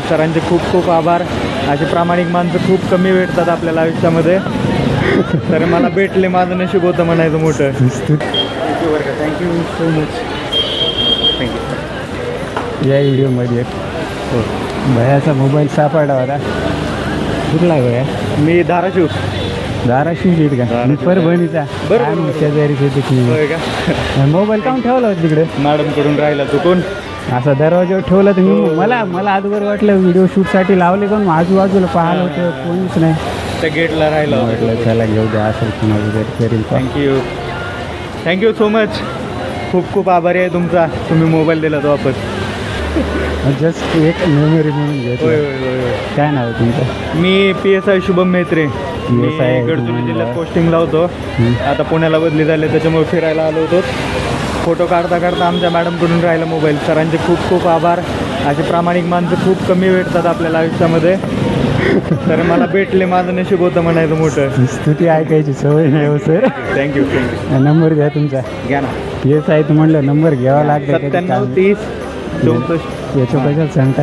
सरांचे खूप खूप आभार. असे प्रामाणिक माणसं खूप कमी भेटतात आपल्याला आयुष्यामध्ये. तर मला भेटले, माझं नशीब होतं म्हणायचं मोठं. थँक्यू बरं का, थँक्यू सो मच. थँक्यू. या व्हिडिओमध्ये हो, भयाचा मोबाईल सापडला होता. कुठला आहे भया? मी धाराशिव. धाराशिव येत का? मी धाराशिव. परभणीचा. बरं, आम्ही बरं. शेजारीच येते की. होय का? मोबाईल काऊन ठेवला होता तिकडे? मॅडमकडून राहिला तू कोण? असा दरवाजावर ठेवला तर मी हो. मला अगोदर वाटलं व्हिडिओ शूटसाठी लावले पण आजूबाजूला पाहिलं होतं कोणीच नाही. त्या गेटला राहिला म्हटलं चला घेऊ द्या, असेल कुणाचं तरी करील. थँक्यू. Thank you so much. खूप खूप आभारी आहे तुमचा. तुम्ही मोबाईल दिला तो वापस. जस्ट एक मेमरी म्हणून होय घेतो. होय होय होय. काय नाव आहे तुमचं? मी PSI शुभम मेत्रे. मी PSI गडचिरोली म्हणलं. जिल्ह्यात पोस्टिंगला होतो. आता पुण्याला बदली झाले, त्याच्यामुळे फिरायला आलो होतो. फोटो काढता काढता आमच्या मॅडमकडून राहिला मोबाईल. सरांचे खूप खूप आभार. असे प्रामाणिक माणसं खूप कमी भेटतात आपल्याला आयुष्यामध्ये. तर मला भेटले, माझं नशीब होतं म्हणायचं मोठं. स्तुती ऐकायची सवय नाही हो सर. Thank you thank you. नंबर घ्या तुमचा. घ्या ना. PSI तर म्हणलं नंबर घ्यावा लागतं. 97 30 64. याच्या बद्दल सांगता.